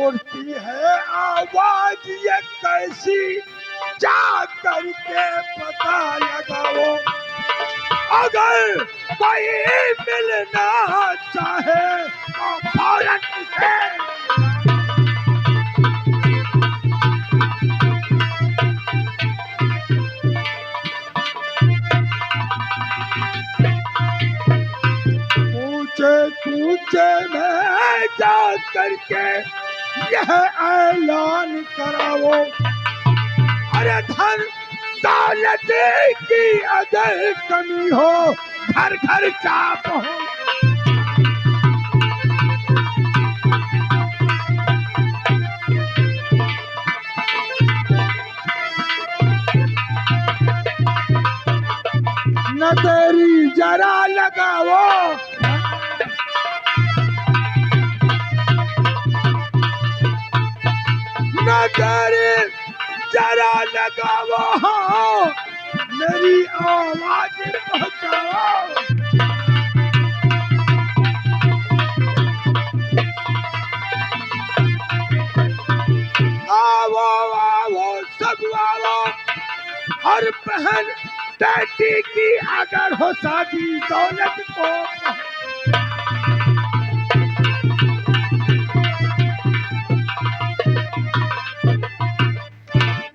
उड़ती है आवाज ये कैसी, जा करके पता लगाओ। अगर कोई मिलना चाहे तो फौरन उसे कूचे में जा करके यह ऐलान कराओ। अरे धन दौलत की अगर कमी हो, घर घर चाप हो। न तेरी जरा लगाओ, नगर जरा लगाओ, मेरी आवाज पहुंचाओ। आओ आओ सब आओ, हर बहन बेटी की अगर हो शादी दौलत को।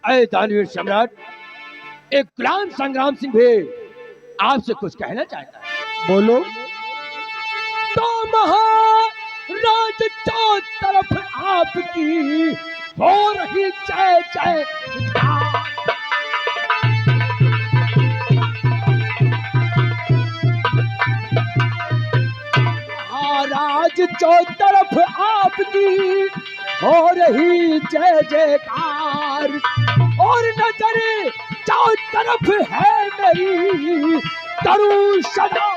अरे दानवीर सम्राट, एक गुलाम संग्राम सिंह भी आपसे कुछ कहना चाहता है। बोलो। तो महाराज चारों तरफ आपकी हो रही जय जय। महाराज चारों तरफ आपकी हो रही जय जयकार, और नजर चारों तरफ है मेरी करूं सदा।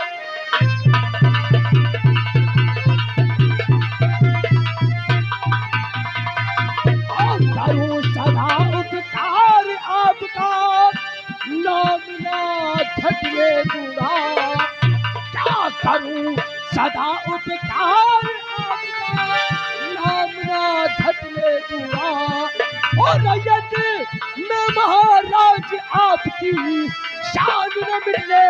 करूं सदा उपकार आपका, नाम ना घटने दूंगा। क्या करूं सदा उपकार आपका, नाम ना घटने दूंगा। और रैयत में महाराज आपकी शान न मिटने।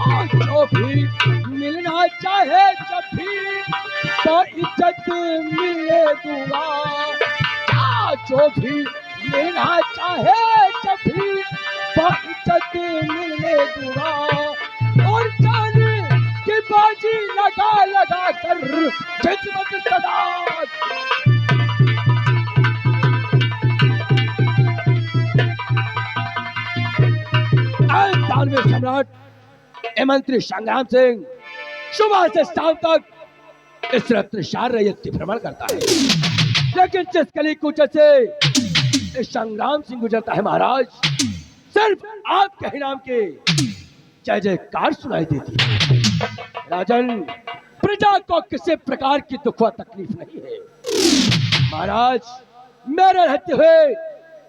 और जो भी मिलना चाहे जब भी तो इज्जत मिले दूंगा। क्या जो भी मिलना चाहे जब भी तो इज्जत मिले दूंगा। और जाने की बाजी लगा लगा कर खिदमत सदा। दानवीर सम्राट मंत्री संग्राम सिंह सुबह से शाम तक इस रत्नशार रैयत की भ्रमण करता है, लेकिन जिस गली कूचे से संग्राम सिंह गुजरता है महाराज, सिर्फ आपके ही नाम के जय जयकार सुनाई देती है। राजन, प्रजा को किसी प्रकार की दुख व तकलीफ नहीं है। महाराज, मेरे रहते हुए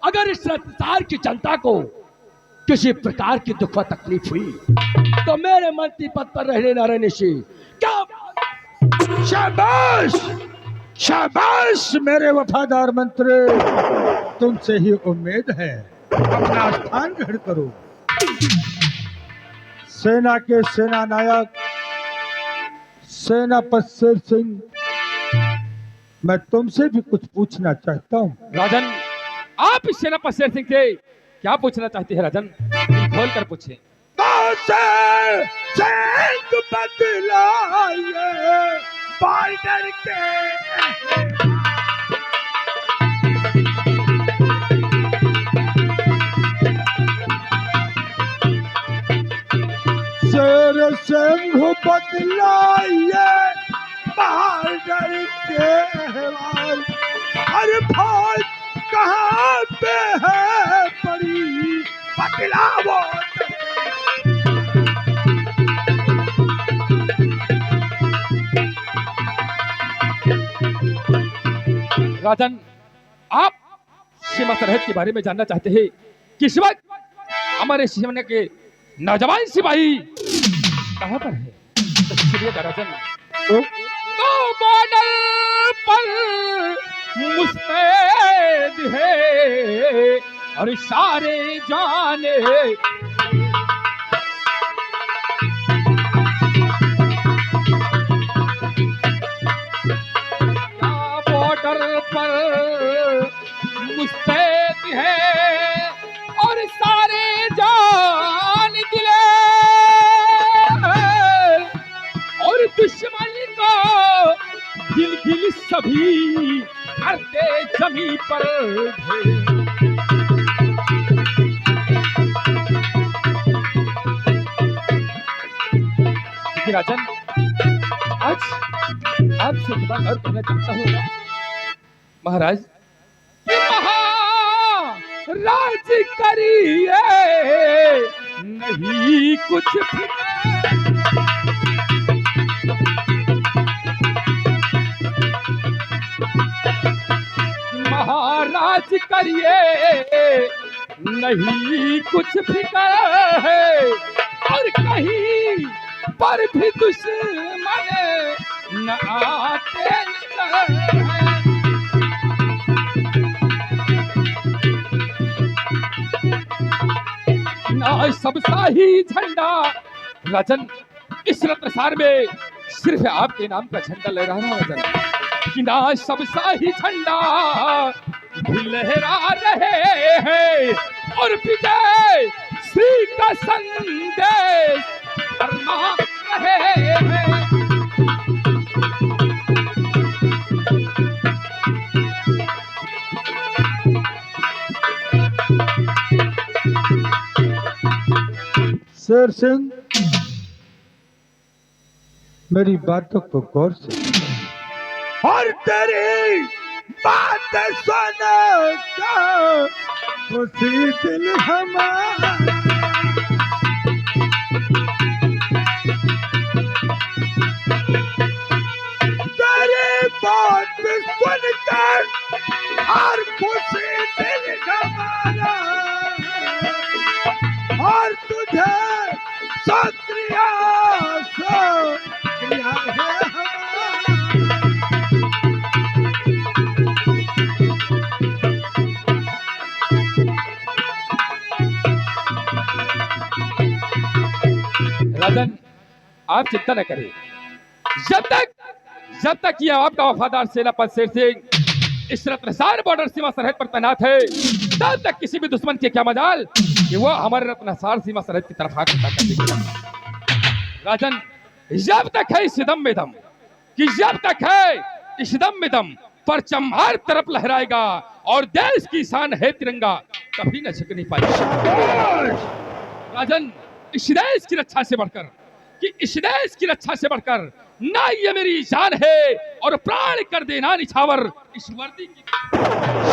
अगर इस रत्नसार की जनता को किसी प्रकार की दुख व तकलीफ हुई तो मेरे मंत्री पद पर रहने न रहने से क्या। शाबाश शाबाश मेरे वफादार मंत्री, तुमसे ही उम्मीद है। अपना स्थान ग्रहण करो। सेना के सेना नायक सेनापति शेर सिंह, मैं तुमसे भी कुछ पूछना चाहता हूँ। राजन, आप इस सेनापति शेर सिंह से क्या पूछना चाहते हैं राजन? खोल कर पूछें। बदलाइए बॉर्डर के शेर सिंह बदलाइए बॉर्डर के अहवाल। हर फौज कहाँ पे है पड़ी, बदलावो। राजन, आप सीमा सरहद के बारे में जानना चाहते हैं कि इस वक्त हमारे सेना के नौजवान सिपाही कहाँ पर है? तो चलिएगा राजन। तो तो बॉर्डर पर मुस्तैद है और सारे जाने, बॉर्डर पर मुस्तैद है और सारे जान दिले, और दुश्मन को दिल दिल सभी करते जमी पर ढेर। देखिए राजन, आज आपसे एक बात और कहना चाहता हूँ महाराज, राज करिए नहीं कुछ फिक्र, महाराज करिए नहीं कुछ फिक्र है, और कहीं पर भी दुश्मन न आते नजर है। ना सब शाही झंडा राजन, इस रत्नसार में सिर्फ आपके नाम का झंडा लहरा रहा है राजन, कि ना सब शाही झंडा भी लहरा रहे हैं, और विजय श्री का संदेश फरमा रहे हैं। शेर सिंह, मेरी बातों को गौर से और तेरी बात सुन का खुशी दिल हमारा, तेरी बात सुनकर और खुशी दिल हमारा, और तुझे सत्रिया है हमारा। राजन, आप चिंता न करें, जब तक ये आपका वफादार सेनापति शेर सिंह इस रत्नसार बॉर्डर सीमा सरहद पर तैनात है, तब तक किसी भी दुश्मन के क्या मजाल कि वो हमारे रत्नसार सीमा सरहद की तरफ आकर ताकत दिखेगा। राजन, जब तक है इस दम में दम, कि जब तक है इस दम में दम, परचम हर तरफ लहराएगा और देश की शान है तिरंगा, कभी न झुक नहीं पाएगा। राजन, इस देश की रक्षा से बढ़कर, कि इस देश की रक्षा से बढ़कर ना ये मेरी जान है, और प्राण कर देना निछावर इस वर्दी की।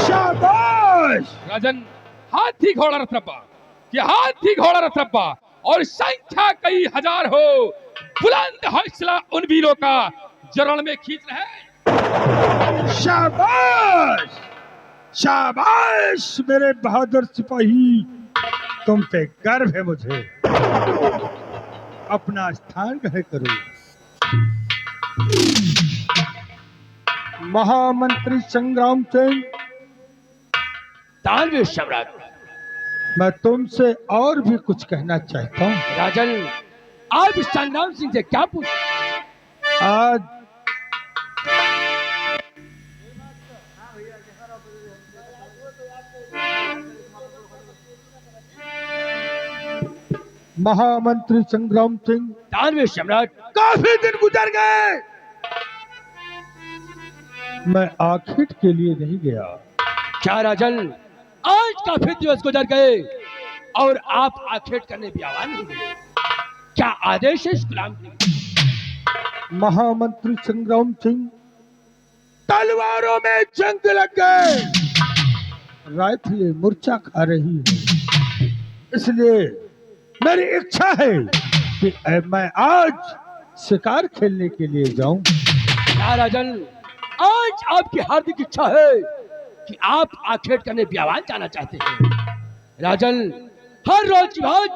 शाबाश राजन, हाथी घोड़ा रथरप्पा, कि हाथी घोड़ा रथरप्पा, और संख्या कई हजार हो, बुलंद हौसला उन वीरों का जरण में खींच रहे। शाबाश शाबाश मेरे बहादुर सिपाही, तुम पे गर्व है मुझे। अपना स्थान ग्रहण करो। महामंत्री संग्राम सिंह, तानवीर सम्राट, मैं तुमसे और भी कुछ कहना चाहता हूँ। राजन, आप संग्राम सिंह से क्या पूछ? आज महामंत्री संग्राम सिंह, तानवीर सम्राट, काफी दिन गुजर गए, मैं आखिर के लिए नहीं गया। क्या राजन, आज काफी दिवस गुजर गए और आप आखेट करने भी आवाज नहीं मिले, क्या आदेश है इस गुलाम सिंह? महामंत्री संग्राम सिंह, तलवारों में जंग लग गए, राइफलें मूर्छा खा रही है, इसलिए मेरी इच्छा है कि मैं आज शिकार खेलने के लिए जाऊं। क्या राजन, आज आपकी हार्दिक इच्छा है कि आप आखेट करने बियावान जाना चाहते हैं। राजन, हर रोज की बात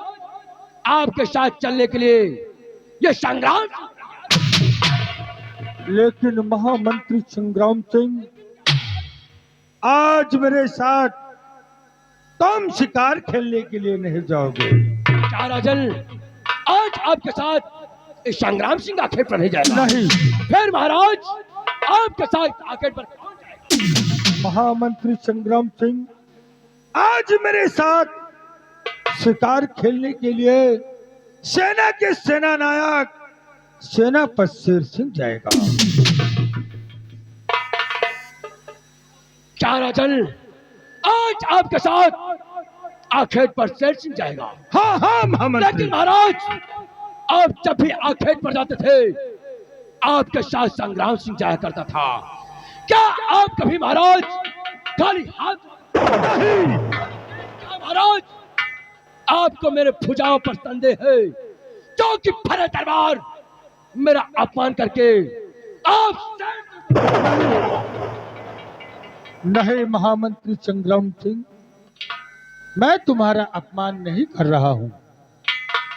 आपके साथ चलने के लिए ये संग्राम। लेकिन महामंत्री संग्राम सिंह, आज मेरे साथ तुम शिकार खेलने के लिए नहीं जाओगे। क्या राजन, आज आपके साथ इस संग्राम सिंह आखेट पर नहीं जाएगा? नहीं। फिर महाराज आपके साथ आखेट पर कौन जाएगा? महामंत्री संग्राम सिंह, आज मेरे साथ शिकार खेलने के लिए सेना के सेना नायक सेनापति शेर सिंह जाएगा। क्या राजन, आज आपके साथ आखेट पर शेर सिंह जाएगा? हाँ हाँ महामंत्री। लेकिन महाराज, आप जब भी आखेट पर जाते थे, आपके साथ संग्राम सिंह जाया करता था। क्या आप कभी महाराज खाली हाथ? नहीं। क्या महाराज, आपको मेरे भुजाओं पर संदेह है, जो कि भरे दरबार मेरा अपमान करके आप? नहीं महामंत्री संग्राम सिंह, मैं तुम्हारा अपमान नहीं कर रहा हूं।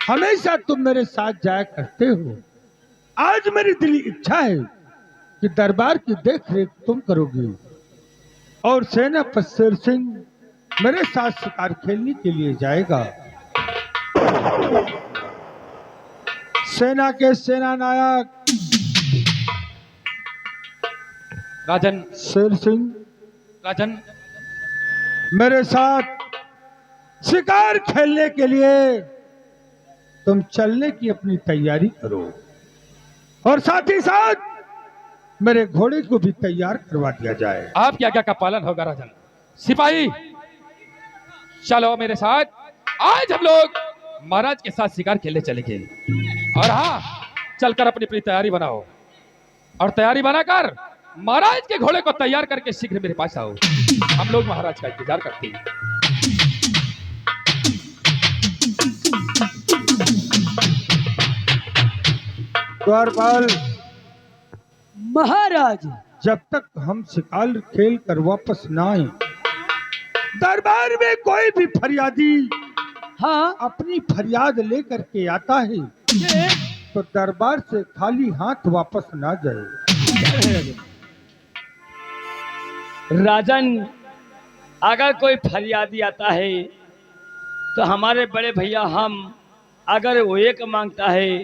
हमेशा तुम मेरे साथ जाया करते हो। आज मेरी दिली इच्छा है कि दरबार की देखरेख तुम करोगी और सेनापति शेर सिंह मेरे साथ शिकार खेलने के लिए जाएगा। सेना के सेना नायक राजन, शेर सिंह राजन, मेरे साथ शिकार खेलने के लिए तुम चलने की अपनी तैयारी करो और साथ ही साथ मेरे घोड़े को भी तैयार करवा दिया जाए। आपकी आज्ञा का पालन होगा राजन। सिपाही, चलो मेरे साथ। आज हम लोग महाराज के साथ शिकार खेलने चलेंगे। और हाँ, चलकर अपनी अपनी तैयारी बनाओ और तैयारी बनाकर महाराज के घोड़े को तैयार करके शीघ्र मेरे पास आओ। हम लोग महाराज का इंतजार करते हैं। द्वारपाल, महाराज, जब तक हम शिकार खेल कर वापस ना आए, दरबार में कोई भी फरियादी हाँ, अपनी फरियाद लेकर के आता है तो दरबार से खाली हाथ वापस ना जाए। राजन, अगर कोई फरियादी आता है तो हमारे बड़े भैया हम, अगर वो एक मांगता है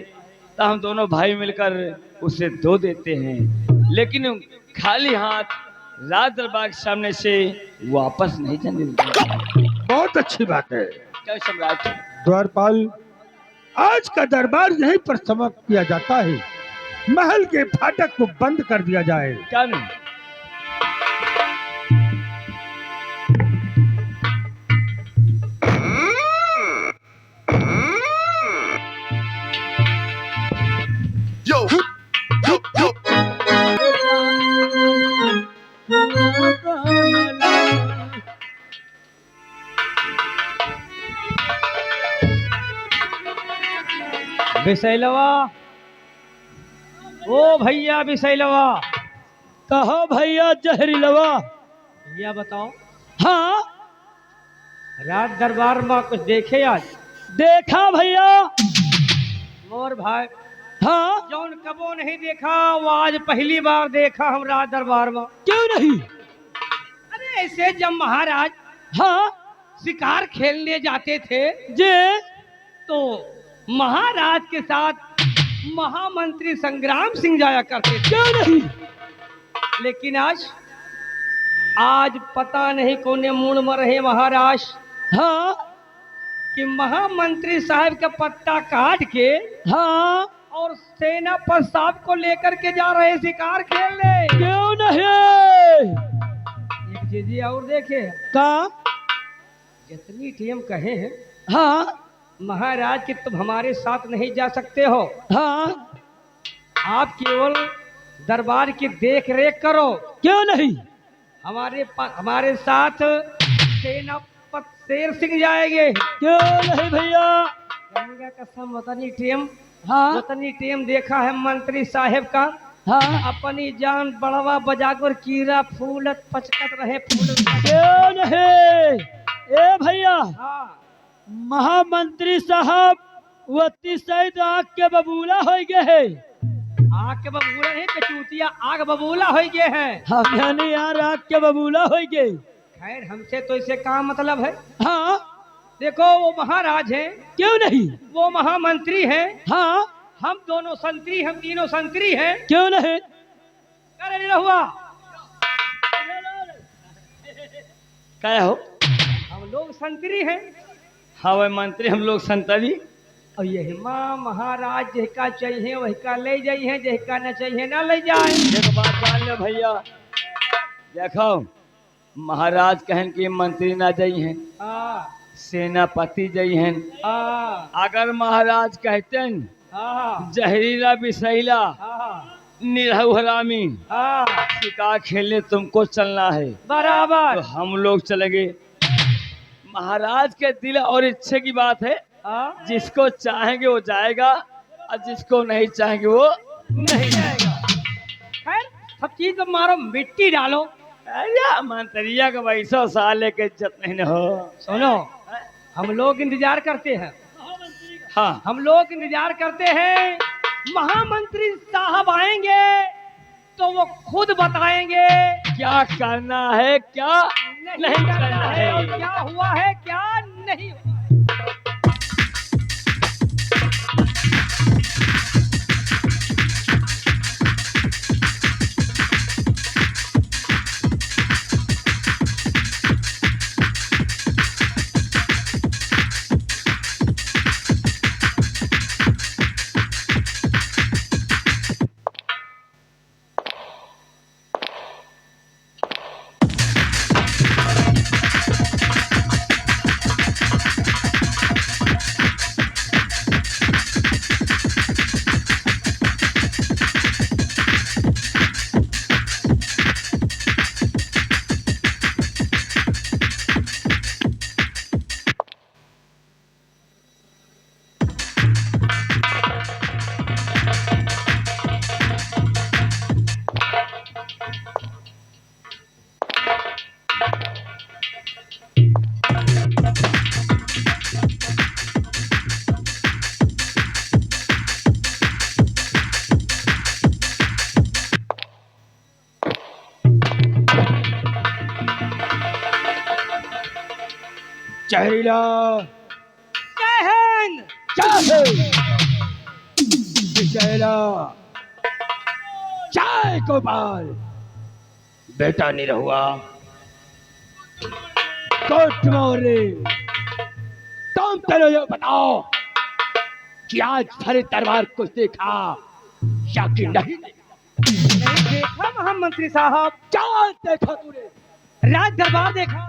तो हम दोनों भाई मिलकर उसे दो देते हैं, लेकिन खाली हाथ राज दरबार के सामने से वापस नहीं जाने देते। बहुत अच्छी बात है। क्या सम्राट? द्वारपाल, आज का दरबार यहीं पर समाप्त किया जाता है। महल के फाटक को बंद कर दिया जाए। क्या नहीं? विशैलवा, ओ भैया विशैलवा। कहो भैया जहरीलवा। भैया बताओ, हाँ, रात दरबार में कुछ देखे आज? देखा भैया। मोर भाई, हाँ, जौन कबो नहीं देखा वो आज पहली बार देखा हम राज दरबार में। क्यों नहीं? अरे ऐसे जब महाराज हाँ शिकार खेलने जाते थे जी, तो महाराज के साथ महामंत्री संग्राम सिंह जाया करते थे। क्यों नहीं? लेकिन आज पता नहीं कोने मूड में रहे महाराज हाँ कि महामंत्री साहब का पत्ता काट के हाँ, और सेनापति साहब को लेकर के जा रहे शिकार खेलने। क्यों नहीं? एक चीज और देखे, का? जितनी टीम कहे हैं हाँ महाराज कि तुम हमारे साथ नहीं जा सकते हो, हाँ, आप केवल दरबार की देख रेख करो। क्यों नहीं? हमारे साथ सेनापति शेर सिंह जाएंगे। क्यों नहीं भैया? कहेंगे कसम वतनी टीम, हाँ वतनी टीम देखा है मंत्री साहब का, हाँ, अपनी जान बड़वा बजाकर कीड़ा फूलत पचकत रहे फूलत। क्यों नहीं? ए भैया, हाँ, महामंत्री साहब वो सही तो आग के बबूला हो गए है। आग के बबूला नहीं कचूतिया, आग बबूला हो गए हैं। हम यानी यार आग के बबूला हो गए। खैर हमसे तो इसे क्या मतलब है। हाँ देखो वो महाराज हैं, क्यों नहीं। वो महामंत्री हैं, हाँ हम दोनों संतरी, हम तीनों संतरी हैं। क्यों नहीं। अरे नहीं हुआ, क्या हो। हम लोग संतरी हैं हाँ वही मंत्री हम लोग संतरी। और यही माँ महाराज जहका चाहिए वही का ले जाइए, जहका न चाहिए ना ले जाए। एक बात जान लो भैया, देखो महाराज कहन कि मंत्री ना जाई हैं, हाँ सेनापति जाई हैं। हाँ अगर महाराज कहते हैं हाँ जहरीला विषैला हाँ निरहु हरामी हाँ शिकार खेलने तुमको चलना है तो बराबर। हम लोग चलेंगे। महाराज के दिल और इच्छे की बात है, हाँ जिसको चाहेंगे वो जाएगा और जिसको नहीं चाहेंगे वो नहीं जाएगा। खैर सब चीज तो मारो मिट्टी डालो। अरे मंत्रिया का वैसा साले के इज्जत नहीं न हो। सुनो हम लोग इंतजार करते हैं, हाँ हम लोग इंतजार करते हैं। महामंत्री साहब आएंगे तो वो खुद बताएंगे क्या करना है क्या नहीं करना है। और क्या हुआ है क्या नहीं हुआ। जहरीला जय हिंद। जहरीला जय गोपाल। बेटा निरहुआ गुड मॉर्निंग। तुम चलो ये बताओ कि आज भरे दरबार को देखा या कि नहीं। नहीं देखा महामंत्री साहब, क्या देखा तूने। राज दरबार देखा,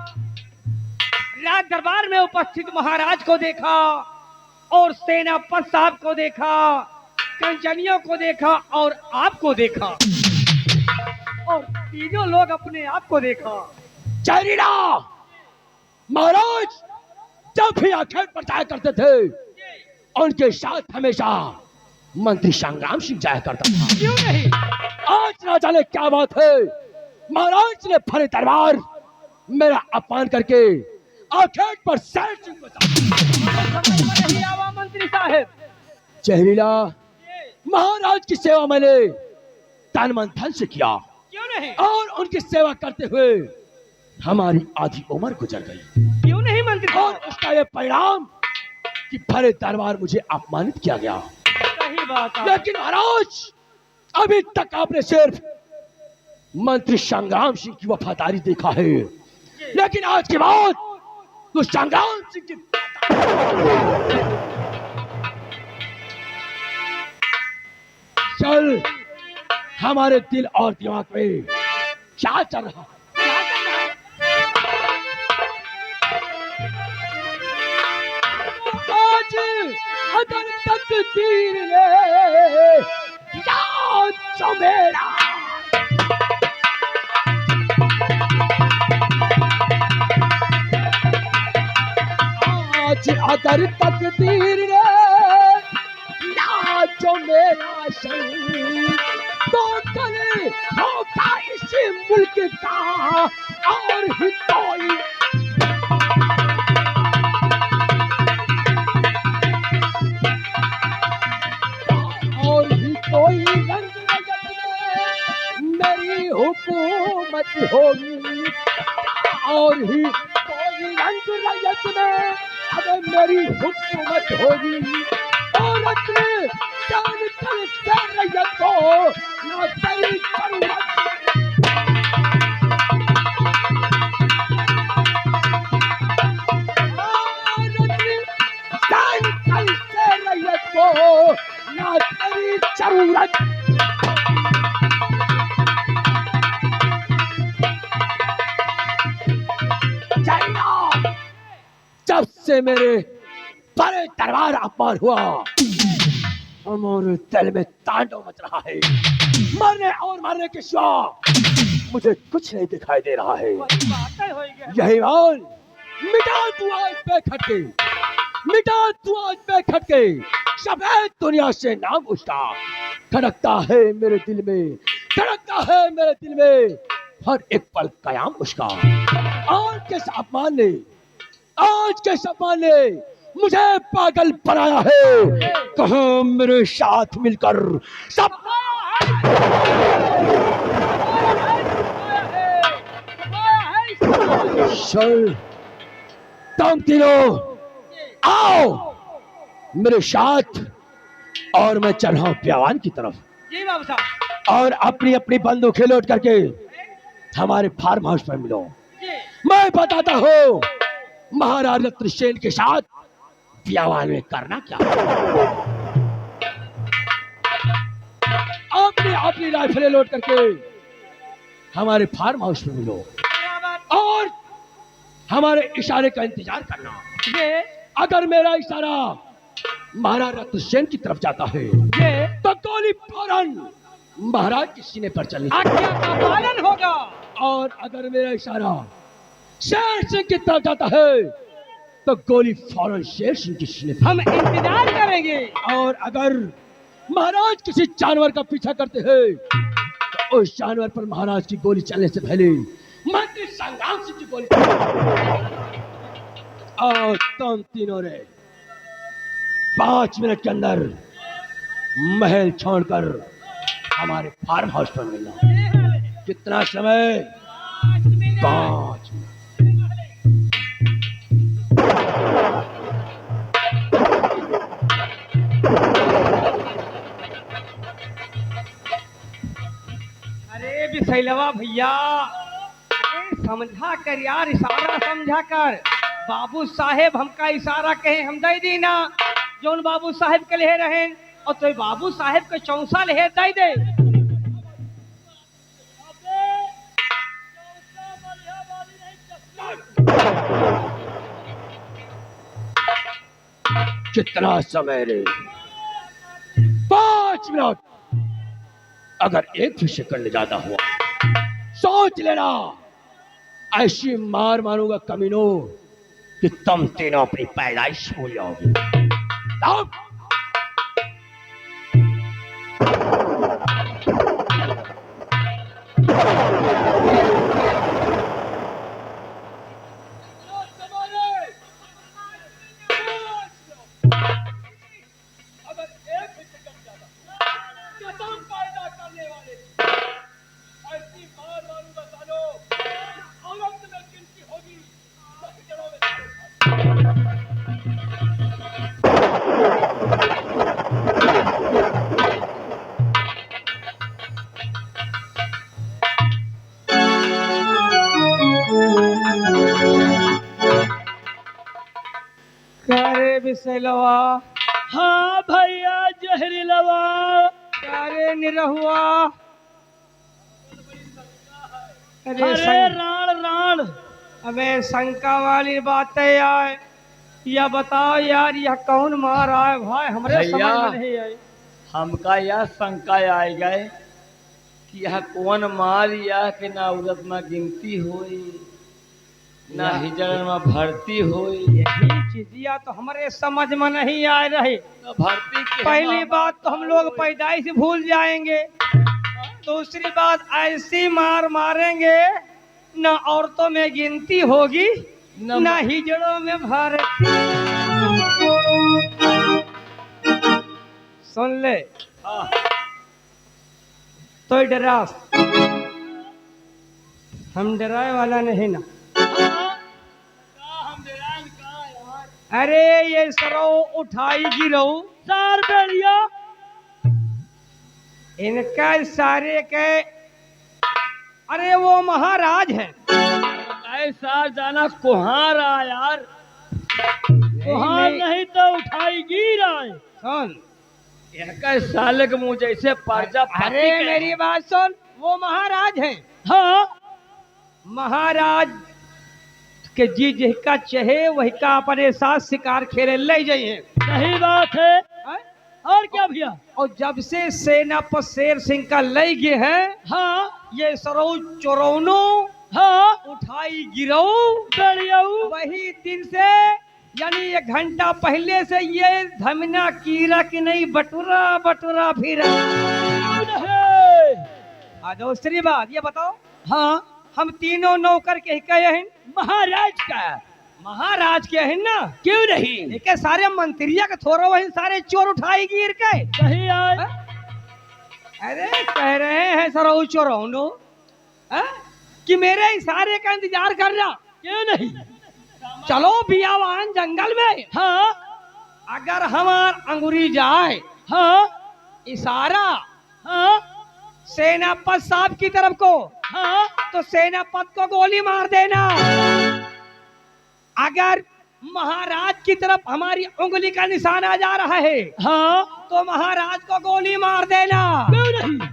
राज दरबार में उपस्थित महाराज को देखा और सेनापति साहब को देखा, कंचनियों को देखा और आपको देखा और तीनों लोग अपने आप को देखा। जहरीला महाराज जब भी आखेट पर जाया करते थे उनके साथ हमेशा मंत्री संग्राम सिंह जाया करता था। क्यों नहीं। आज ना जाने क्या बात है, महाराज ने भरे दरबार मेरा अपमान करके आखेट पर सैर सिंह को समझ में नहीं आवा मंत्री साहब। जहरीला महाराज की सेवा मैंने तन मन धन से किया क्यों नहीं। और उनकी सेवा करते हुए हमारी आधी उम्र गुजर गई क्यों नहीं मंत्री और साहब। उसका ये परिणाम कि भरे दरबार मुझे अपमानित किया गया। सही बात है। लेकिन महाराज अभी तक आपने सिर्फ मंत्री संग्राम सिंह की वफादारी देखा है, लेकिन आज के बाद तो संग्राम सिंह की चल हमारे दिल और दिमाग में क्या चल रहा है। आज अगर तकदीर ने याद जो मेरा आज अगर तकदीर ने याद जो मेरा संग तो कल होगा इस मुल्क का और ही कोई। भारत में अगर मेरी हुकूमत होगी और अपने जान तल से रैयत को ना तेरी जरूरत कल से रैयत को ना तेरी जरूरत चाइना जब से मेरे बड़े दरबार अपमान हुआ हमारे दिल में तांडव मच रहा है मरने और मारने के सिवा मुझे कुछ नहीं दिखाई दे रहा है यही मान मिटा तू आज पे खटके मिटा तू आज पे खटके सफेद दुनिया से नाम उसका धड़कता है मेरे दिल में धड़कता है मेरे दिल में हर एक पल कयाम उसका आज के अपमान ने मुझे पागल बनाया है कहो मेरे साथ मिलकर सब चल तुम तीनों आओ मेरे साथ और मैं चल रहा हूं प्यावान की तरफ जी बाबू साहब और अपनी अपनी बंदूकें लोड करके हमारे फार्म हाउस पर मिलो जी मैं बताता हूँ महाराज रत्नसेन के साथ प्यावान में करना क्या अपनी अपनी राइफलें लोड करके हमारे फार्म हाउस में मिलो और हमारे इशारे का इंतजार करना ये अगर मेरा इशारा महाराज रत्नसेन की तरफ जाता है ये तो गोली फौरन महाराज के सीने पर चलनी आज्ञा का पालन होगा और अगर मेरा इशारा शेर सिंह की तरफ जाता है तो गोली फौरन शेर सिंह की सीने पर हम इंतजार करेंगे और अगर महाराज किसी जानवर का पीछा करते हैं तो उस जानवर पर महाराज की गोली चलने से पहले मंत्री संग्राम सिंह की गोली और तुम तीनों ने 5 मिनट के अंदर महल छोड़कर हमारे फार्म हाउस पर मिलना कितना समय 5 अरे बिसैलवा भैया अरे समझा कर यार इशारा समझा कर बाबू साहेब हमका इशारा कहे हम दे दी ना जोन बाबू साहेब के लिए रहे और तो बाबू साहेब के चौसा ले दे दे कितना समय रे 5 मिनट अगर एक भी सेकंड ज्यादा हुआ सोच लेना ऐसी मार मारूंगा कमीनों कि तुम तीनों अपनी पैदाइश भूल जाओगे अब अरे बिसैलवा हाँ भैया जहरीलवा अरे निरहुआ अरे राण राण अबे शंका वाली बात है यार या बताओ यार यह कौन मार आए भाई हमरे भैया। समझ में नहीं आई हमका यह शंका आए गए कि यह कौन मार या कि ना उरत में गिनती होई ना हिजड़ में भर्ती होई यही चीजिया तो हमारे समझ में नहीं आ रही तो भर्ती के पहली बात तो हम लोग पैदाइश भूल जाएंगे दूसरी बात ऐसी मार मारेंगे न औरतों में गिनती होगी न हिजड़ों में भर्ती सुन ले तो डरा हम डराए वाला नहीं ना अरे ये सरो उठाई गिरो सार बेड़िया इनका सारे के, अरे वो महाराज है। ऐसा जाना कुहारा यार, कुहार नहीं तो उठाई गिर आए। सुन, इनका साले के मुंह जैसे पर्चा अरे मेरी बात सुन, वो महाराज है। हाँ महाराज के जी जिसका चहे वही का अपने साथ शिकार खेले ले जाइए। सही बात है। और क्या भैया? और जब से सेना पर शेर सिंह का ले गए हैं, हाँ ये सरो चोरौनो हाँ उठाई गिरो बेड़िया वही दिन से, यानी 1 घंटा पहले से ये धमना कीरा की नहीं बटुरा बटुरा फिर। दूसरी बात ये बताओ, हाँ हम तीनों नौकर के कहे हैं महाराज का, महाराज के हैं ना, क्यों नहीं? एक सारे मंत्रिया के थोड़ा वही सारे चोर उठाई गिर के। सही आए। अरे कह रहे हैं सरो चोरौनो कि मेरे इशारे का इंतजार कर रहा, क्यों नहीं? चलो बियावान जंगल में। हाँ अगर हमार अंगुरी जाए हाँ इशारा हाँ सेनापति साहब की तरफ को, हाँ तो सेनापति को गोली मार देना। अगर महाराज की तरफ हमारी उंगली का निशान आ जा रहा है, हाँ तो महाराज को गोली मार देना। क्यों नहीं?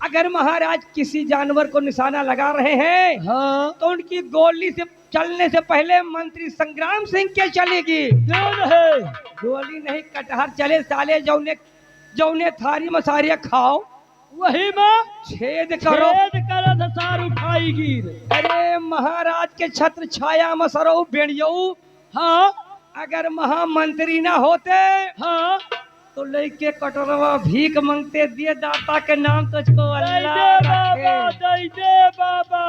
अगर महाराज किसी जानवर को निशाना लगा रहे हैं, हाँ तो उनकी गोली से चलने से पहले मंत्री संग्राम सिंह के चलेगी। क्यों नहीं? गोली नहीं कटहर चले साले, जौने जौने थारी मसारिया खाओ वही में छेद करो। छेद करत सार उठाई गिर। अरे महाराज के छत्र छाया मसरो बेड़ियो, हाँ अगर महामंत्री ना होते हाँ तो लेके कटोरवा भीख मांगते दिए दाता के नाम तुझको दे अल्लाह बाबा, रखे। दे बाबा।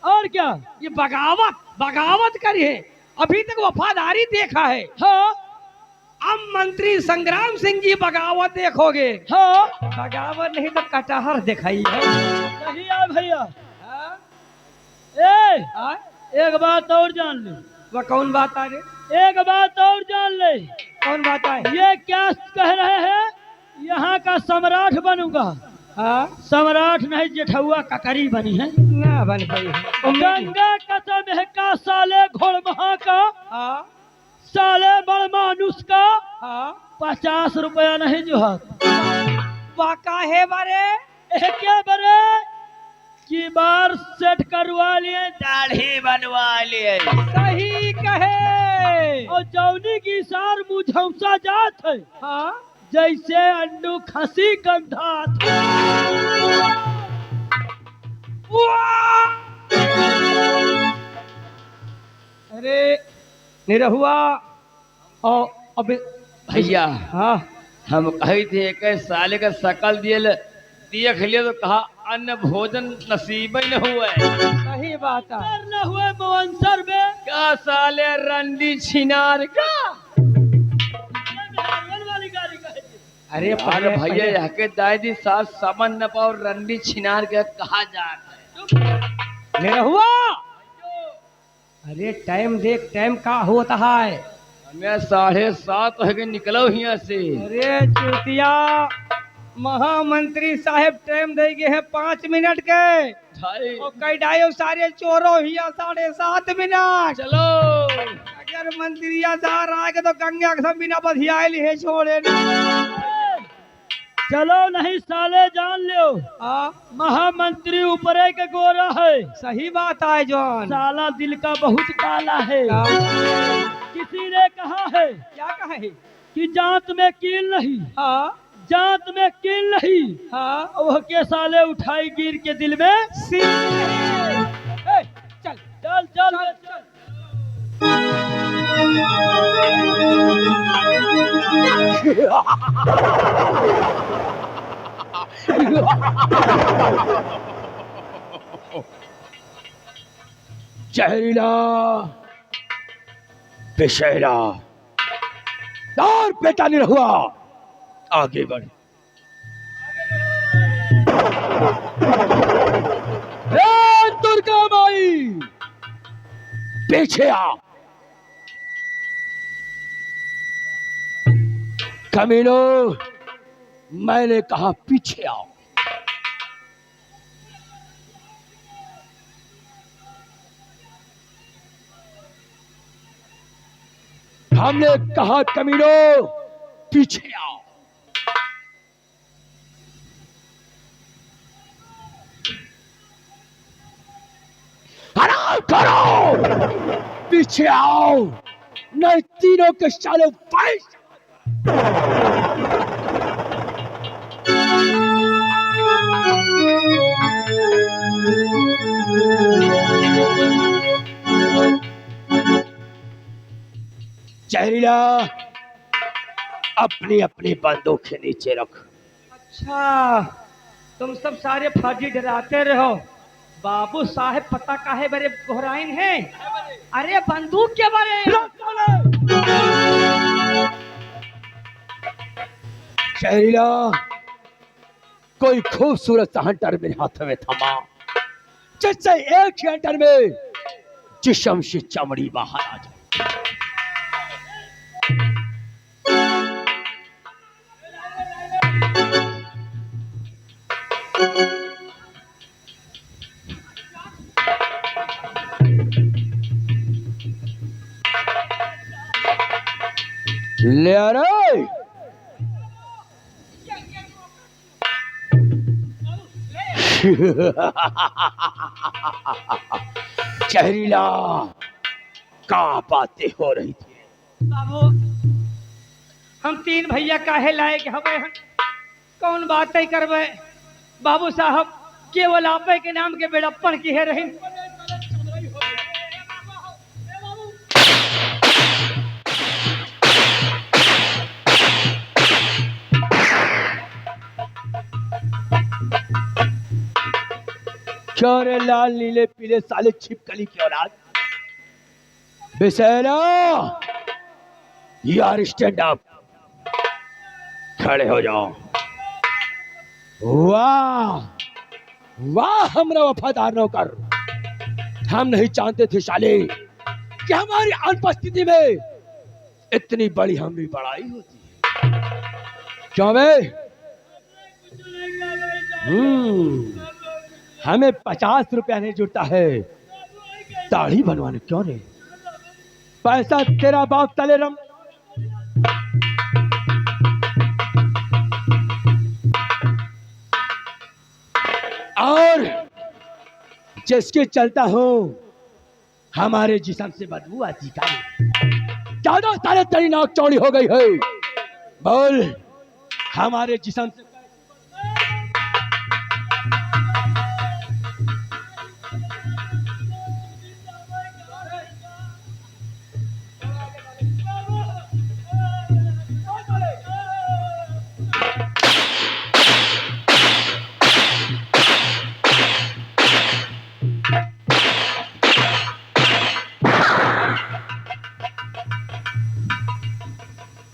और क्या? ये बगावत बगावत करी है, अभी तक वफादारी देखा है। हाँ अब मंत्री संग्राम सिंह जी बगावत देखोगे, हाँ बगावत नहीं तो कटहर दिखाई है। सही है भैया। हाँ? ए हाँ? एक बात और जान ले, वह कौन बात आ रही? एक बात और जान ले। कौन बात आए? ये क्या कह रहे हैं? यहाँ का सम्राट बनूंगा। हाँ? सम्राट नहीं जेठुआ ककरी बनी है। ना बन पाई है। गंगा कसम है का साले घोड़महा का, हाँ? साले बड़ मानुष का हाँ? 50 रुपया नहीं जो है। वाका है बारे? एक बरे की बार सेट करवा लिए, दाढ़ी बनवा लिए। सही कहे। और जौनी की सार मुझौसा जात है, हाँ? जैसे अंडू खसी गंधा अरे निरहुआ और अब भैया हाँ हम कही थे एक साले का शकल दिए देख लिए तो कहा अन्न भोजन नसीब ही न हुआ सही बात है। न हुए मवंसर में का साले रंडी छिनार का वाली गाड़ी का अरे अरे भैया यहाँ के दादी सास समन न पाओ रंडी छिनार के कहा जाता है। निरहुआ अरे टाइम देख, टाइम का होता है। हमें 7:30 हो गए निकलो यहाँ से। अरे चुतिया महामंत्री साहब टाइम दे गए हैं 5 मिनट के, और कई डायो सारे चोरों ही 7:30 मिनट। चलो अगर मंत्रिया सार आएगा तो गंगा के सब बिना बधियाए लिए छोड़े ना। चलो नहीं साले जान लो महामंत्री ऊपरे के गोरा है। सही बात है जॉन। साला दिल का बहुत काला है। किसी ने कहा है, क्या कहा है? कि जात में कील नहीं, हाँ जात में कील नहीं। हाँ वह के साले उठाई गिर के दिल में सील नहीं। ए, चल चल चल चल जहरीला विषैला और बेटा निरहुआ आगे बढ़। दुर्गा माई पीछे आ। कमीनों, मैंने कहा पीछे आओ। हमने कहा कमीनों पीछे आओ। आराम करो, पीछे आओ, नहीं तीनों के साले फाइट। जहरीला, अपनी अपनी बंदूक के नीचे रख। अच्छा, तुम सब सारे फर्जी डराते रहो। बाबू साहेब पता काहे बड़े घोराइन है। अरे बंदूक के बारे। जहरीला, कोई खूबसूरत सा हंटर मेरे हाथ में थमा, जिससे एक ही हंटर में जिस्म से चमड़ी बाहर आ जाए। ले आ रे। जहरीला, क्या बातें हो रही थी? बाबू, हम तीन भैया काहे लाए के हमें कौन बात ही करवे। बाबू साहब केवल आपे के नाम के बेड़प्पन की है रही। क्यों रे लाल नीले पीले साले छिपकली की औलाद? बिसेना, यार स्टैंड अप, खड़े हो जाओ। वाह वाह हमरा वफादार नौकर, हम नहीं जानते थे साले कि हमारी अनुपस्थिति में इतनी बड़ी हमारी बड़ाई होती है। क्यों बे? हमें 50 रुपया नहीं जुड़ता है दाढ़ी बनवाने। क्यों रे? पैसा तेरा बाप तले रम। और जिसके चलता हो हमारे जिस्म से बदबू आती का ज्यादा सारे तेरी नाक चौड़ी हो गई है। बोल, हमारे जिस्म से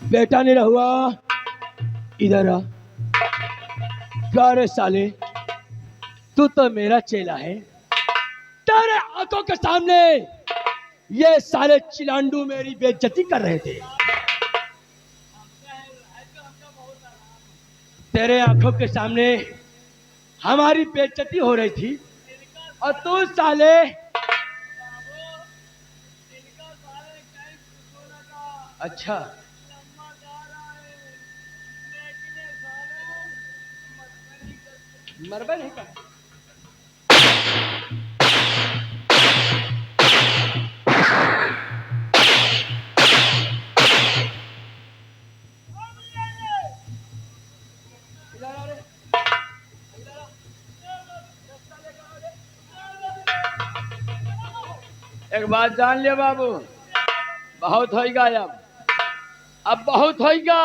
बेटा नहीं रहुआ, इधर आ। क्या रे साले, तू तो मेरा चेला है। तेरे आंखों के सामने ये साले चिलांडू मेरी बेइज्जती कर रहे थे। तेरे आंखों के सामने हमारी बेइज्जती हो रही थी और तू साले अच्छा मरबा नहीं कर। एक बात जान लिया बाबू, बहुत होएगा अब बहुत होएगा।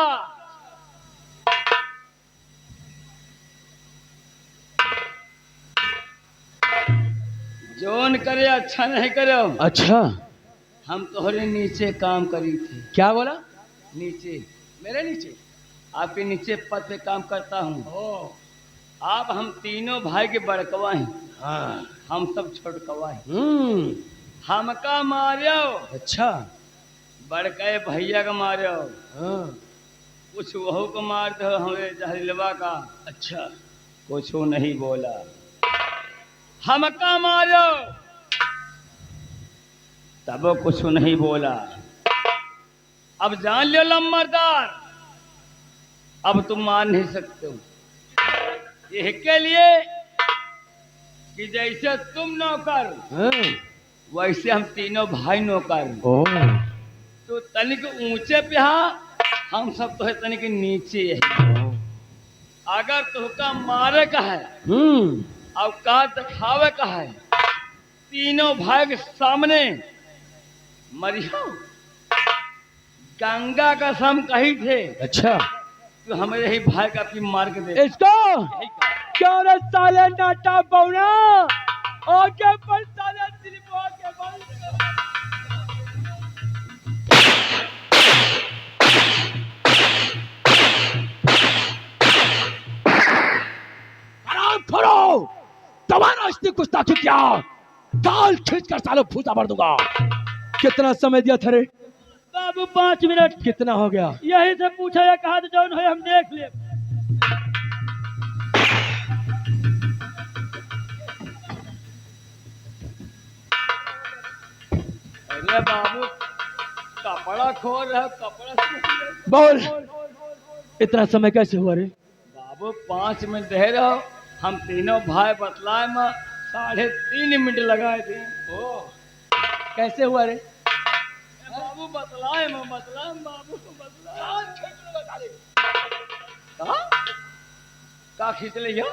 जोन करे अच्छा नहीं करो। अच्छा, हम तोहरे नीचे काम करी थी। क्या बोला? नीचे, मेरे नीचे? आपके नीचे पद पे काम करता हूँ। आप हम तीनों भाई के बड़कवा हैं। हाँ। हम सब छोटकवा हैं। हमका मारो। अच्छा, बड़के भैया का मारो। हाँ। कुछ वहू को मार दो हमें जहरीलवा का। अच्छा कुछ नहीं बोला। हमका मारो तब वो कुछ नहीं बोला। अब जान लो लम्बरदार, अब तुम मान नहीं सकते हो। इसके लिए कि जैसे तुम नौकर वैसे हम तीनों भाई नौकर। तो तनिक ऊंचे पे हम सब तो है तनिक नीचे है। अगर तुहका मारे का है और का दिखावे का है, तीनों भाई के सामने मरिया गंगा का सम कही थे। अच्छा तो हमारे ही भाई का भी मार के दे। इसको क्या रे साले नाटा बौना आगे पर साले दिलवा के बल। आराम करो, तुम्हारा इतनी गुस्ताखी क्या? गाल खींच कर सालों फूटा भर दूंगा। कितना समय दिया था रे? बाबू 5 मिनट। कितना हो गया? यही से पूछा या कहा तो जौन है हम देख ले। अरे बाबू कपड़ा खोल रहा, कपड़ा बोल, इतना समय कैसे हुआ रे? बाबू 5 मिनट दे रहो। हम तीनों भाई बतलाए में 3.5 मिनट लगाए थे। ओ कैसे हुआ रे? बाबू बतलाए बाबू बतलाए। का खींच लिया?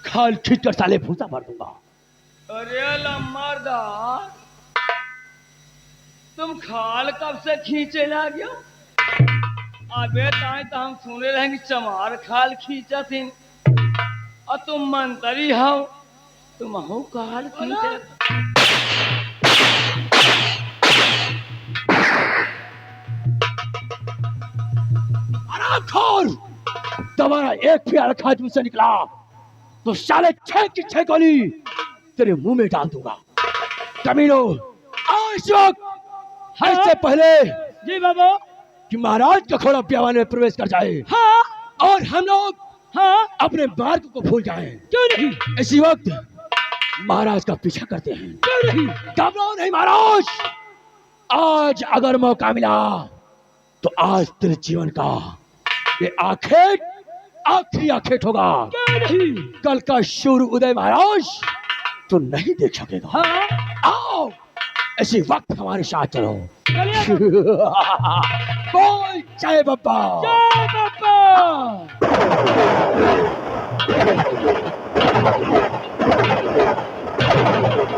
खाल खींच कर साले फूसा भर दूंगा। अरे लम्बरदार, तुम खाल कब से खींचे ला गया? अबे ताए तो हम सुने रहे कि चमार खाल खींचा थी और तुम मंत्री हो, तुम हो खाल खींचे। खोल, तुम्हारा एक भी अड़खाज मुझसे निकला तो साले 6 की 6 गोली तेरे मुंह में डाल दूंगा। कमीनो, आओ इस वक्त इससे पहले जी बाबू। कि महाराज का घोड़ा प्यावाने में प्रवेश कर जाए और हम लोग अपने मार्ग को भूल जाएं। क्यों नहीं? इसी वक्त महाराज का पीछा करते हैं। क्यों नहीं? घबराओ नहीं महाराज, आज अगर मौका मिला तो आज तेरे जीवन का ये आखिरी आखेट होगा। क्यों नहीं? कल का सूर्य उदय महाराज तो नहीं देख सकेगा। आओ इसी वक्त हमारे साथ चलो। बोल जय बाबा। जय बाबा।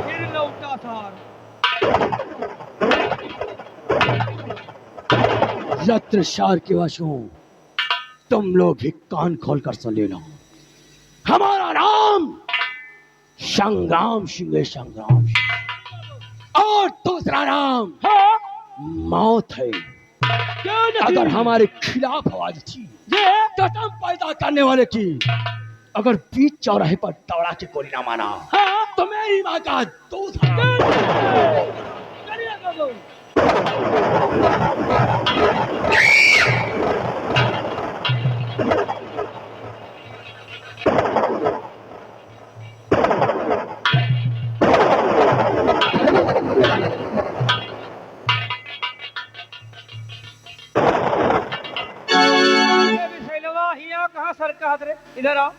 फिर लौटा सार। रत्नसार के वासों, तुम लोग भी कान खोलकर सुन लेना। हमारा नाम संग्राम सिंह है, संग्राम सिंह। और दूसरा नाम मौत है। क्यों नहीं? अगर हमारे खिलाफ आवाज थी कदम पैदा करने वाले की, अगर बीच चौराहे पर दौड़ा के गोली ना माना तो मेरी माँ का दूध करिए बाबू। कहाँ सर का हाथ रे? इधर आओ।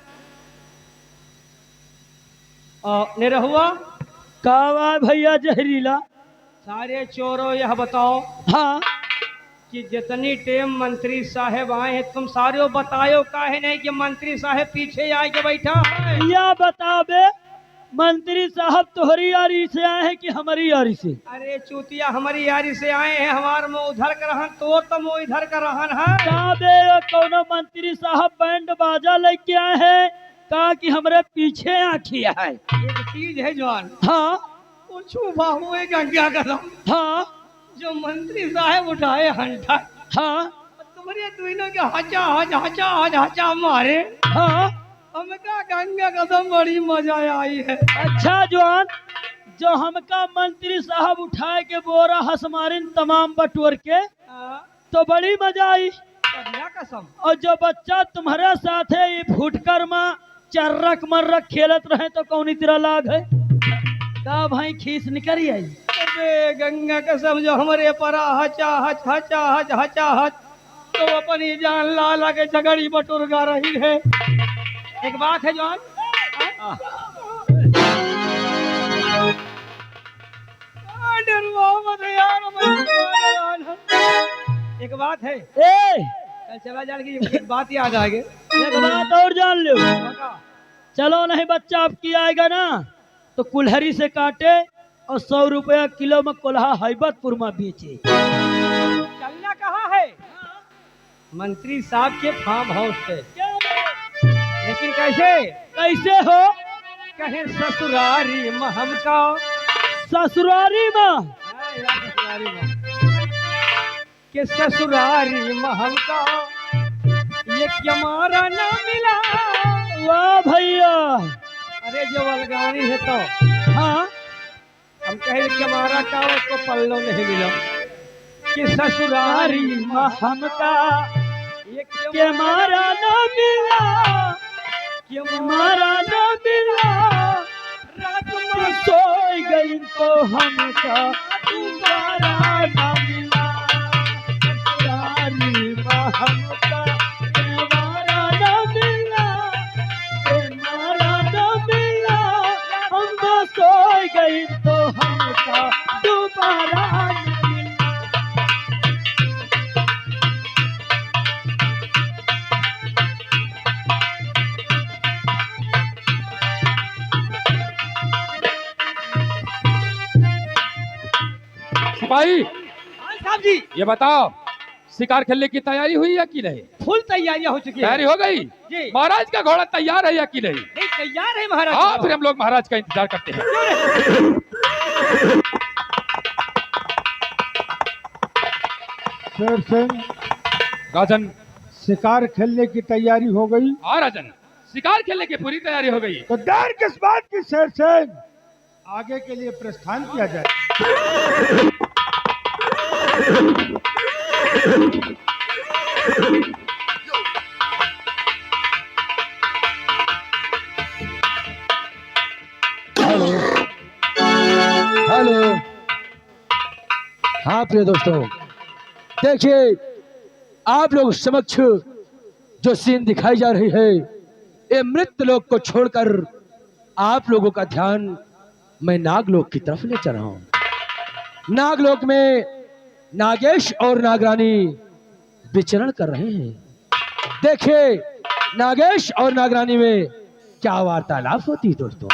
निरहुआ कावा भैया जहरीला। सारे चोरों यह बताओ हाँ कि जितनी टेम मंत्री साहब आए हैं, तुम सारे बताओ काहे नहीं कि मंत्री साहब पीछे आके बैठा है? या बता बे, मंत्री साहब तोहरी यारी से आए हैं कि हमारी यारी से? अरे चूतिया, हमारी यारी से आए हैं। हमार मुँह उधर का रहन, तो तुम इधर का रहन है। का बे कौनो मंत्री साहब बैंड बाजा लेके आए हैं का कि हमरे पीछे आखिया है? एक चीज है जवान। हाँ पूछू बाबू एक गंगा कदम हाँ जो मंत्री साहब उठाए हंटा, हाँ तुम्हारे दोनों के हचा हच हचा हच हचा मारे। हाँ हमका गंगा कदम बड़ी मजा आई है। अच्छा जवान, जो हमका मंत्री साहब उठाए के बोरा हसमारिन तमाम बटोर के हाँ, तो बड़ी मजा आई। बढ़िया कसम। और जो बच्चा तुम्हारे साथ है ये फुटकर माँ चर्रक मर्रक खेलत रहे तो कौन तेरा लाग है का भाई खीस निकल आई। अबे गंगा कसम जो हमारे परा हचा हच हचा हच हचा हच तो अपनी जान ला ला के झगड़ी बटोर गा रही है। एक बात है जवान, डरवाओ मत यार, एक बात है, ए कल चला जाने की एक बात याद आ गई। एक बात और जान लो, चलो नहीं बच्चा आपकी आएगा ना तो कुल्हरी से काटे और 100 रुपया किलो में कोल्हा हैबतपुर में बेचे। चलना कहाँ है? मंत्री साहब के फार्म हाउस पे। लेकिन कैसे? कैसे हो? कहे ससुरारी में हमका। ससुरारी में ससुरारी में के ससुरारी में हमका ये क्या मारा ना मिला। वाह भैया। अरे जो अलगानी है तो हाँ हम कहे कि हमारा का उसको पल्लो नहीं मिला कि ससुरारी में हमका ये के मारा न मिला, क्यों के मारा न मिला, रात मैं सोई गई तो हमका दोबारा न मिला। ससुरारी में हमका के मारा न मिला, के मारा न मिला, हम सोई गई तो हमका दोबारा न मिला। सिपाही हाँ साहब जी, ये बताओ शिकार खेलने की तैयारी हुई या कि नहीं? फुल तैयारियां हो चुकी है। तैयारी हो गई? जी। महाराज का घोड़ा तैयार है या कि नहीं? नहीं तैयार है महाराज। हाँ फिर हम लोग महाराज का इंतजार करते हैं। शेर सिंह, राजन। शिकार खेलने की तैयारी हो गई? हाँ राजन, शिकार खेलने की पूरी तैयारी हो गई। तो देर किस बात की शेर सिंह, आगे के लिए प्रस्थान किया जाए। हेलो, हाँ प्रिय दोस्तों, देखिए आप लोग समक्ष जो सीन दिखाई जा रही है ये मृत लोक को छोड़कर आप लोगों का ध्यान मैं नागलोक की तरफ ले चल रहा हूं। नागलोक में नागेश और नागरानी विचरण कर रहे हैं। देखिए नागेश और नागरानी में क्या वार्तालाप होती है दोस्तों।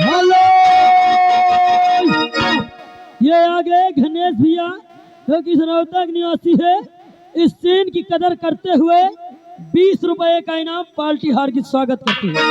हेलो, ये आगे गणेश भैया जो कि सरौता के निवासी है। इस सीन की कदर करते हुए 20 रुपए का इनाम पार्टी हार की स्वागत करती है।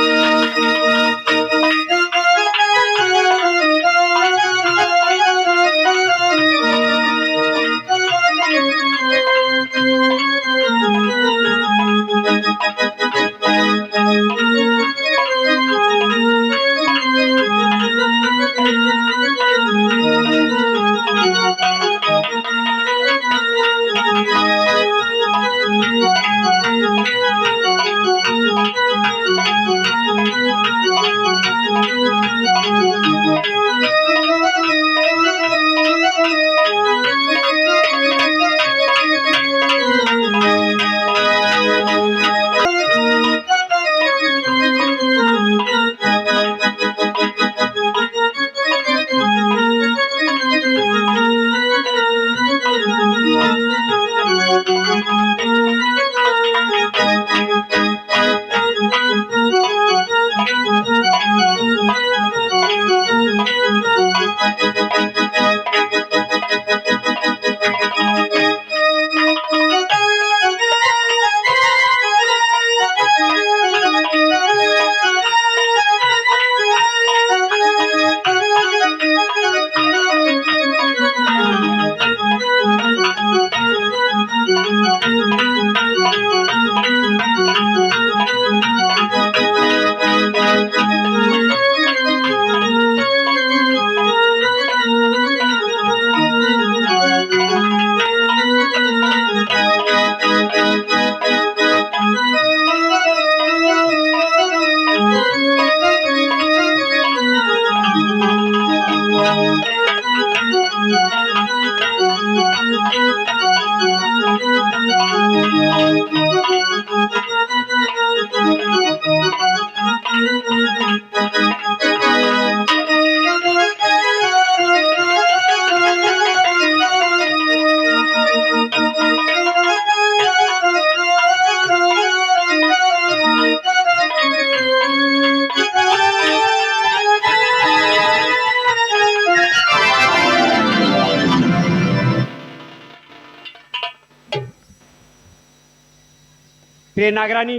प्रिय नागरानी,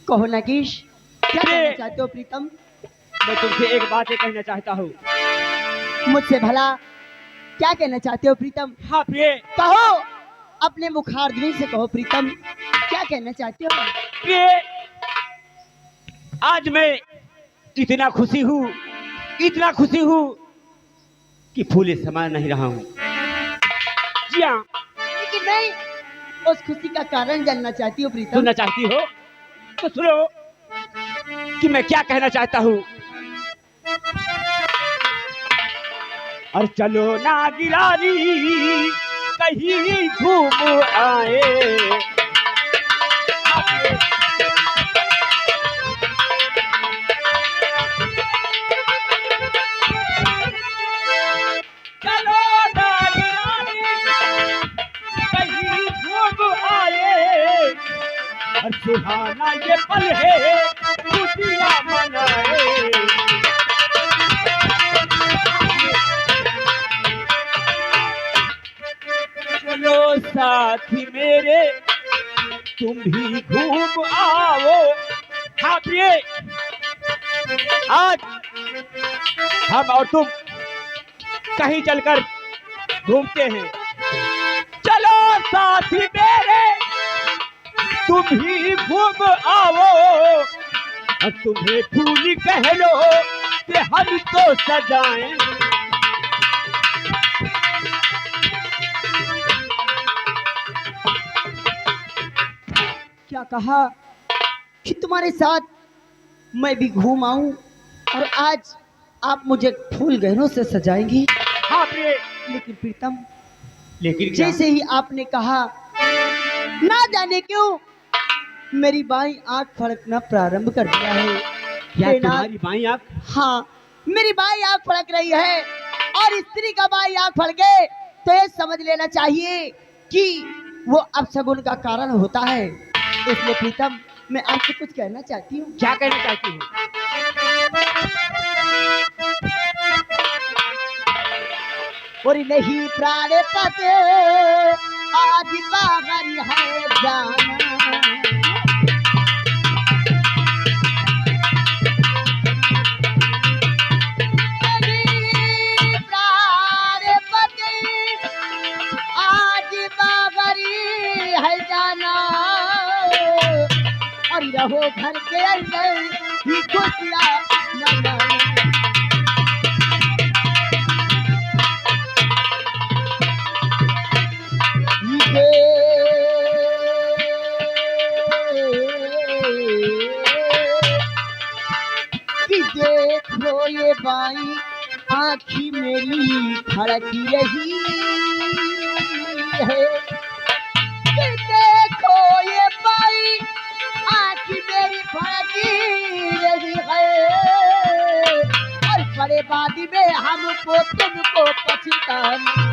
कहो नगीश, क्या प्रिय- कहना चाहते हो प्रीतम? मैं तुमसे एक बात ही कहना चाहता हूँ। मुझसे भला क्या कहना चाहते हो प्रीतम? हाँ प्रिय, कहो, अपने मुखारध्वनि से कहो प्रीतम, क्या कहना चाहते हो? प्रिय, आज मैं इतना खुशी हूँ, इतना खुशी हूँ कि फूले समा नहीं रहा हूँ। जी हाँ, लेकिन मैं उस खुशी का कारण जानना चाहती हूँ प्रीतम। सुनना चाहती हो तो सुनो कि मैं क्या कहना चाहता हूँ। और चलो ना गिरारी कहीं घूम आए। चलो ना गिरारी कहीं घूम आए। और सुहाना ये पल है खुशियाँ मनाए। चलो साथी मेरे तुम भी घूम आओ। हाँ प्रिय, आज हम और तुम कहीं चलकर घूमते हैं। चलो साथी मेरे तुम भी घूम आओ। और तुम्हें फूल कह लो कि हम तो सजाएं। क्या कहा कि तुम्हारे साथ मैं भी घूम आऊं और आज आप मुझे फूल गहनों से सजाएंगी? हाँ प्रिय, लेकिन प्रीतम, लेकिन क्या? जैसे ही आपने कहा, ना जाने क्यों मेरी बाईं आंख फड़कना प्रारंभ कर दिया है। क्या हे नाथ, तुम्हारी बाईं आंख? हाँ, मेरी बाईं आंख फड़क रही है और स्त्री का बाईं आंख फड़के तो ये समझ लेना चाहिए कि वो अपशगुन का कारण होता है। इसलिए प्रीतम, मैं आपसे कुछ कहना चाहती हूँ। क्या कहना चाहती हूँ? और नहीं प्राण पते आज बाहर है जाना। नहीं प्राण पते आज बाहर है जाना। और रहो घर के अंदर ही खुशियाँ मनाना। कि देखो ये बाई आँखी मेरी फड़की रही है। कि देखो ये बाई आँखी मेरी फड़की रही है। और बड़े वादी में हमको तुमको पछताना।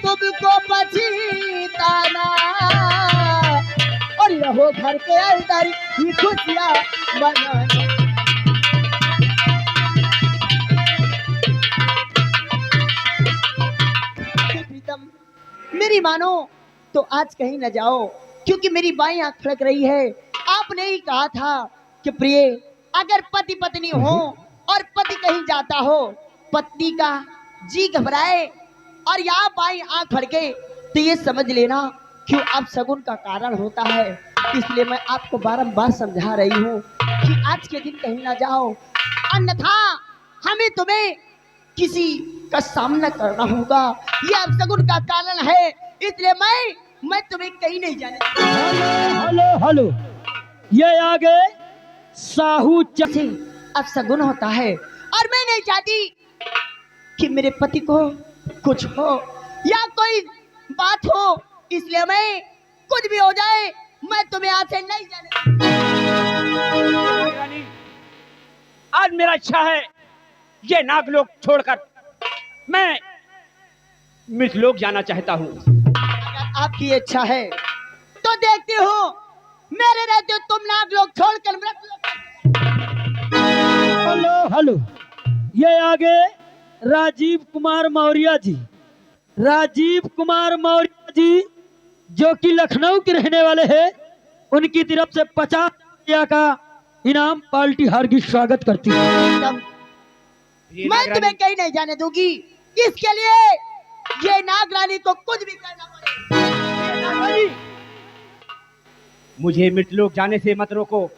तुमको पछताना। और रहो घर के अंदर ही खुशियाँ मनाना। प्रीतम, मेरी मानो तो आज कहीं न जाओ, क्योंकि मेरी बाईं आंख फड़क रही है। आपने ही कहा था कि प्रिय, अगर पति पत्नी हो और पति कहीं जाता हो, पत्नी का जी घबराए और यहाँ बाईं आंख फड़के तो ये समझ लेना क्यों अब शगुन का कारण होता है। इसलिए मैं आपको बारंबार समझा रही हूँ कि आज के दिन कहीं ना जाओ, अन्यथा हमें तुम्हें किसी का सामना करना होगा। ये अब शगुन का कारण है, इसलिए मैं तुम्हें कहीं नहीं जाने। हेलो हेलो, ये आगे साहू से अब शगुन होता है और मैं नहीं चाहती कि मेरे पति को कुछ हो या कोई बात हो। इसलिए मैं कुछ भी हो जाए मैं तुम्हें यहाँ से नहीं जाने। आज मेरा इच्छा है ये नागलोक छोड़कर मैं मृतलोक जाना चाहता हूँ। अगर आपकी इच्छा है तो देखती हूँ मेरे रहते तुम नागलोक छोड़कर मृतलोक। हेलो हेलो, ये आगे राजीव कुमार मौर्य जी, राजीव कुमार मौर्य जी जो कि लखनऊ के रहने वाले हैं, उनकी तरफ से 50 रुपया का इनाम पार्टी हार की स्वागत करती है। प्रीतम, मैं तुम्हें कहीं नहीं जाने दूंगी। इसके लिए ये नागरानी को कुछ भी करना पड़े। मुझे मृतलोक जाने से मत रोको।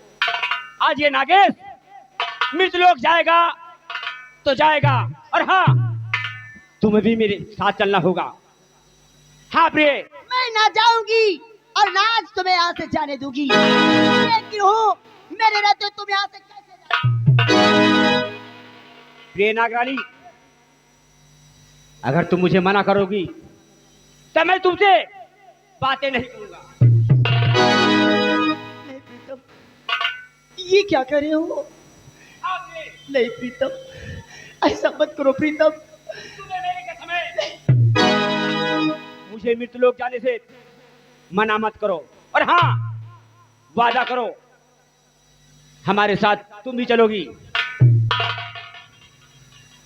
आज ये नागेश मृतलोक जाएगा तो जाएगा, और हाँ, तुम्हें भी मेरे साथ चलना होगा। हाँ प्रिय, मैं ना जाऊंगी और ना आज तुम्हें यहाँ से जाने दूंगी। लेकिन हो मेरे रहते तुम यहाँ से कैसे जाओ? प्रिय नागरानी, अगर तुम मुझे मना करोगी तो मैं तुमसे बातें नहीं करूंगा। नहीं प्रीतम, ये क्या कर रहे हो? नहीं प्रीतम, ऐसा मत करो प्रीतम। तुम्हें मेरी कसम है, मुझे मृतलोक जाने से मना मत करो, और हाँ, वादा करो हमारे साथ तुम भी चलोगी।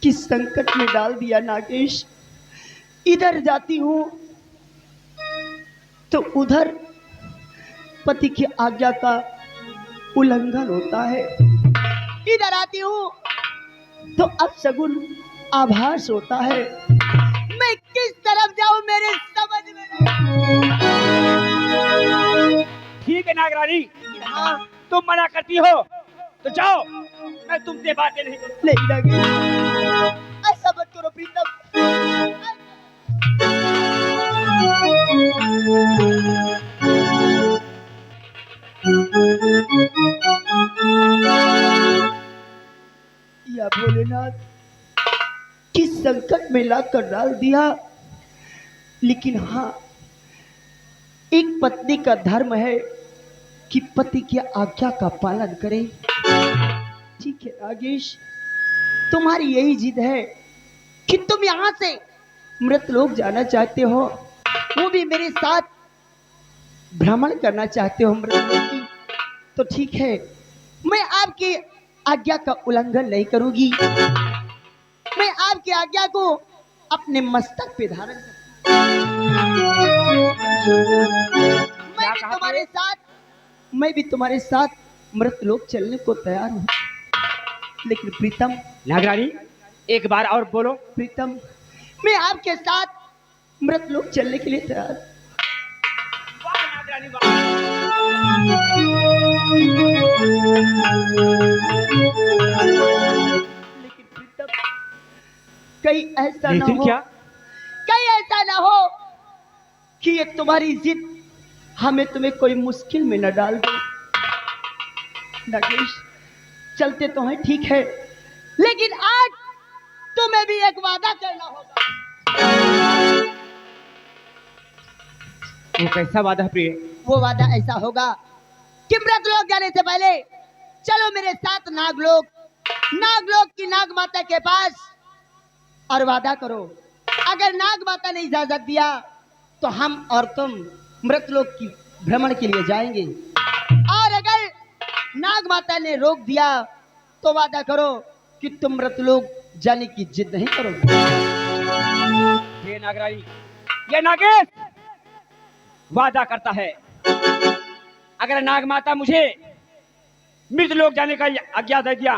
किस संकट में डाल दिया नागेश। इधर जाती हूँ तो उधर पति की आज्ञा का उल्लंघन होता है। इधर आती हूँ तो अपशगुन आभास होता है। मैं किस तरफ जाऊं मेरे समझ में नहीं। ठीक है नागरानी, हाँ, तुम मना करती हो तो जाओ, मैं तुमसे बातें नहीं करूंगा। नहीं नागेश, ऐसा मत करो प्रीतम। या भोलेनाथ, किस संकट में लाकर डाल दिया। लेकिन हाँ, एक पत्नी का धर्म है कि पति की आज्ञा का पालन करे। ठीक है नागेश, तुम्हारी यही जिद है कि तुम यहाँ से मृतलोक जाना चाहते हो, वो भी मेरे साथ भ्रमण करना चाहते हो मृतलोक की, तो ठीक है, मैं आपकी आज्ञा का उल्लंघन नहीं करूंगी। मैं आपकी आज्ञा को अपने मस्तक पे धारण मैं भी तुम्हारे साथ मृतलोक चलने को तैयार हूँ। लेकिन प्रीतम, नागरानी, एक बार और बोलो। प्रीतम, मैं आपके साथ मृतलोक चलने के लिए तैयार हूँ। लेकिन प्रीतम, कहीं ऐसा ना हो, क्या? कहीं ऐसा ना हो कि ये तुम्हारी जिद हमें तुम्हें कोई मुश्किल में न डाल दे। नागेश, चलते तो हैं ठीक है, लेकिन आज तुम्हें भी एक वादा करना होगा। वो कैसा वादा प्रिय? वो वादा ऐसा होगा कि मृतलोक जाने से पहले चलो मेरे साथ नागलोक, नागलोक की नाग माता के पास, और वादा करो अगर नाग माता ने इजाजत दिया तो हम और तुम मृतलोक की भ्रमण के लिए जाएंगे, और अगर नाग माता ने रोक दिया तो वादा करो कि तुम मृतलोक जाने की जिद नहीं करोगे। ये नागरानी, ये नागेश वादा करता है, अगर नाग माता मुझे मृतलोक जाने का आज्ञा दे दिया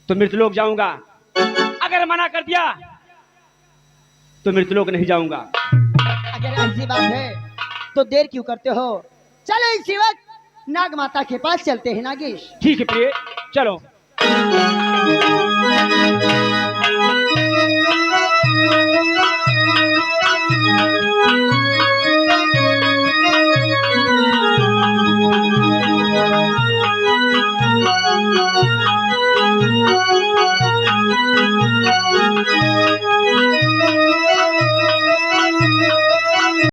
तो मृतलोक जाऊंगा, अगर मना कर दिया तो मृतलोक नहीं जाऊंगा। अगर ऐसी बात है तो देर क्यों करते हो? चलो इसी वक्त नाग माता के पास चलते हैं नागेश। ठीक है प्रिय, चलो।